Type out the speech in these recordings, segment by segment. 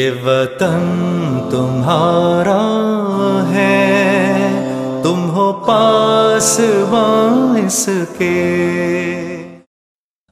یہ وطن تمہارا ہے، تم ہو پاسباں اس کے۔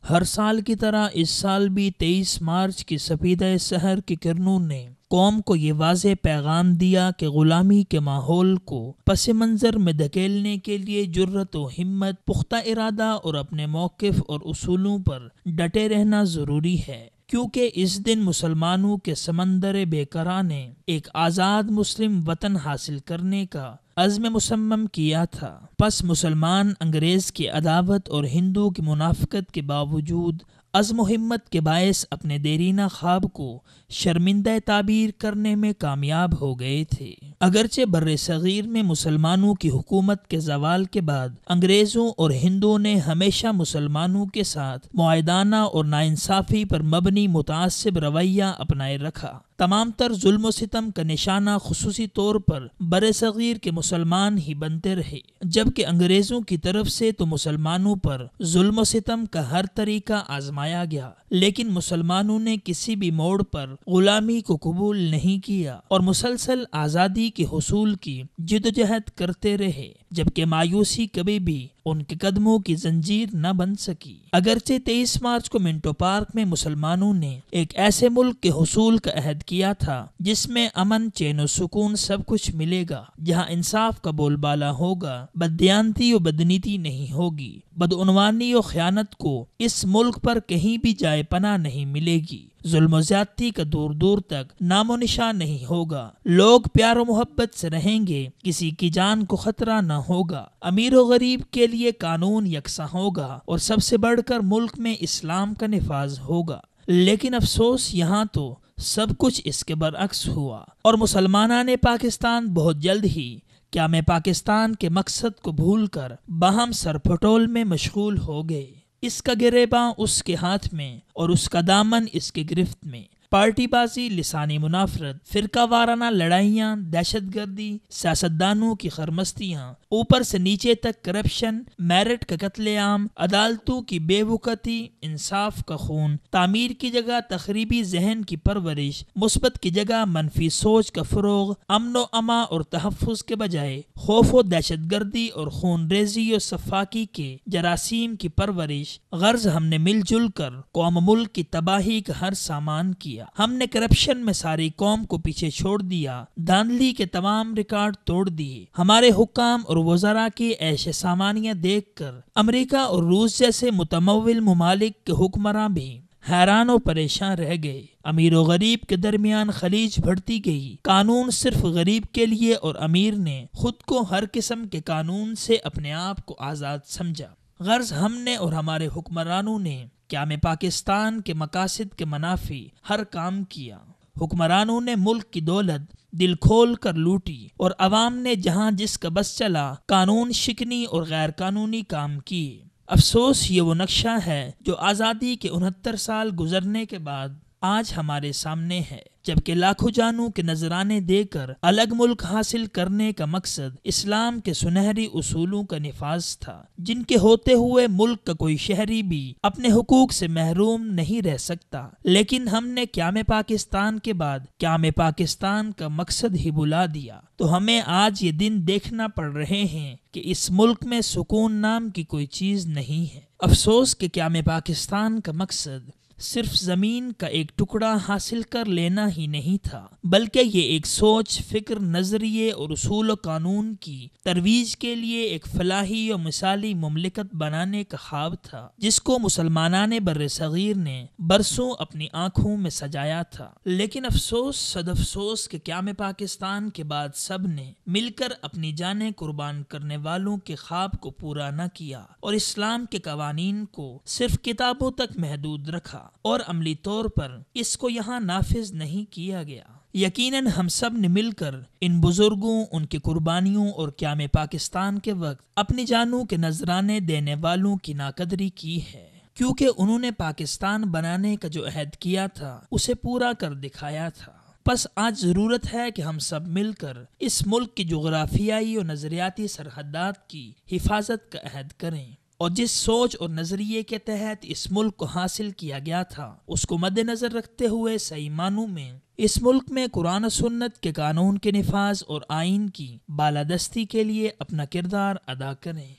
ہر سال کی طرح اس سال بھی 23 مارچ کی سپیدہ سحر کی کرنوں نے قوم کو یہ واضح پیغام دیا کہ غلامی کے ماحول کو پس منظر میں دھکیلنے کے لیے جرأت و ہمت، پختہ ارادہ اور اپنے موقف اور اصولوں پر ڈٹے رہنا ضروری ہے، کیونکہ اس دن مسلمانوں کے سمندر بے قرار نے ایک آزاد مسلم وطن حاصل کرنے کا عزم مصمم کیا تھا۔ پس مسلمان انگریز کی عداوت اور ہندو کی منافقت کے باوجود عزم و ہمت کے باعث اپنے دیرینہ خواب کو شرمندہ تعبیر کرنے میں کامیاب ہو گئے تھے۔ اگرچہ بر صغیر میں مسلمانوں کی حکومت کے زوال کے بعد انگریزوں اور ہندوؤں نے ہمیشہ مسلمانوں کے ساتھ معاہدانہ اور ناانصافی پر مبنی متعصب رویہ اپنائے رکھا، تمام تر ظلم و ستم کا نشانہ خصوصی طور پر بر صغیر کے مسلمان ہی بنتے رہے، جبکہ انگریزوں کی طرف سے تو مسلمانوں پر ظلم و ستم کا ہر طریقہ آزمایا گیا، لیکن مسلمانوں نے کسی بھی موڑ پر غلامی کو قبول نہیں کیا اور مسلسل آزادی کے حصول کی جدوجہد کرتے رہے، جبکہ مایوسی کبھی بھی ان کے قدموں کی زنجیر نہ بن سکی۔ اگرچہ 23 مارچ کو منٹو پارک میں مسلمانوں نے ایک ایسے ملک کے حصول کا عہد کیا تھا جس میں امن، چین و سکون سب کچھ ملے گا، جہاں انصاف کا بول بالا ہوگا، بددیانتی و بدنیتی نہیں ہوگی، بدعنوانی و خیانت کو اس ملک پر کہیں بھی جائے پناہ نہیں ملے گی، ظلم و زیادتی کا دور دور تک نام و نشان نہیں ہوگا، لوگ پیار و محبت سے رہیں گے، کسی کی جان کو خطرہ نہ ہوگا، امیر و غریب کے لیے قانون یکساں ہوگا اور سب سے بڑھ کر ملک میں اسلام کا نفاذ ہوگا۔ لیکن افسوس، یہاں تو سب کچھ اس کے برعکس ہوا اور مسلمانان پاکستان بہت جلد ہی قیام پاکستان کے مقصد کو بھول کر باہم سر پھٹول میں مشغول ہو گئے۔ اس کا گریباں اس کے ہاتھ میں اور اس کا دامن اس کے گرفت میں، پارٹی بازی، لسانی منافرت، فرقہ وارانہ لڑائیاں، دہشت گردی، سیاستدانوں کی خرمستیاں، اوپر سے نیچے تک کرپشن، میرٹ کا قتل عام، عدالتوں کی بے وقتی، انصاف کا خون، تعمیر کی جگہ تخریبی ذہن کی پرورش، مثبت کی جگہ منفی سوچ کا فروغ، امن و امان اور تحفظ کے بجائے خوف و دہشت گردی اور خون ریزی و صفاقی کے جراثیم کی پرورش، غرض ہم نے مل جل کر قوم ملک کی تباہی کا ہر سامان کیا۔ ہم نے کرپشن میں ساری قوم کو پیچھے چھوڑ دیا، دھاندلی کے تمام ریکارڈ توڑ دیے، ہمارے حکام اور وزراء کی عیش سامانیاں دیکھ کر امریکہ اور روس جیسے متمول ممالک کے حکمراں بھی حیران و پریشان رہ گئے، امیر و غریب کے درمیان خلیج بڑھتی گئی، قانون صرف غریب کے لیے اور امیر نے خود کو ہر قسم کے قانون سے اپنے آپ کو آزاد سمجھا۔ غرض ہم نے اور ہمارے حکمرانوں نے قیام پاکستان کے مقاصد کے منافی ہر کام کیا، حکمرانوں نے ملک کی دولت دل کھول کر لوٹی اور عوام نے جہاں جس کا بس چلا قانون شکنی اور غیر قانونی کام کیے۔ افسوس، یہ وہ نقشہ ہے جو آزادی کے 69 سال گزرنے کے بعد آج ہمارے سامنے ہے، جبکہ لاکھوں جانوں کے نذرانے دے کر الگ ملک حاصل کرنے کا مقصد اسلام کے سنہری اصولوں کا نفاذ تھا، جن کے ہوتے ہوئے ملک کا کوئی شہری بھی اپنے حقوق سے محروم نہیں رہ سکتا، لیکن ہم نے قیام پاکستان کے بعد قیام پاکستان کا مقصد ہی بلا دیا، تو ہمیں آج یہ دن دیکھنا پڑ رہے ہیں کہ اس ملک میں سکون نام کی کوئی چیز نہیں ہے۔ افسوس کہ قیام پاکستان کا مقصد صرف زمین کا ایک ٹکڑا حاصل کر لینا ہی نہیں تھا، بلکہ یہ ایک سوچ، فکر، نظریے اور اصول و قانون کی ترویج کے لیے ایک فلاحی و مثالی مملکت بنانے کا خواب تھا، جس کو مسلمانان بر صغیر نے برسوں اپنی آنکھوں میں سجایا تھا۔ لیکن افسوس، صد افسوس کہ قیام پاکستان کے بعد سب نے مل کر اپنی جانیں قربان کرنے والوں کے خواب کو پورا نہ کیا اور اسلام کے قوانین کو صرف کتابوں تک محدود رکھا اور عملی طور پر اس کو یہاں نافذ نہیں کیا گیا۔ یقیناً ہم سب نے مل کر ان بزرگوں، ان کی قربانیوں اور قیام پاکستان کے وقت اپنی جانوں کے نذرانے دینے والوں کی ناقدری کی ہے، کیونکہ انہوں نے پاکستان بنانے کا جو عہد کیا تھا اسے پورا کر دکھایا تھا۔ بس آج ضرورت ہے کہ ہم سب مل کر اس ملک کی جغرافیائی و نظریاتی سرحدات کی حفاظت کا عہد کریں اور جس سوچ اور نظریے کے تحت اس ملک کو حاصل کیا گیا تھا اس کو مد نظر رکھتے ہوئے صحیح معنوں میں اس ملک میں قرآن و سنت کے قانون کے نفاذ اور آئین کی بالادستی کے لیے اپنا کردار ادا کریں۔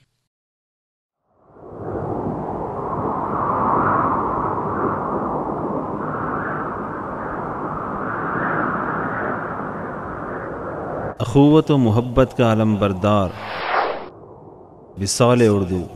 اخوت و محبت کا علم بردار وصال اردو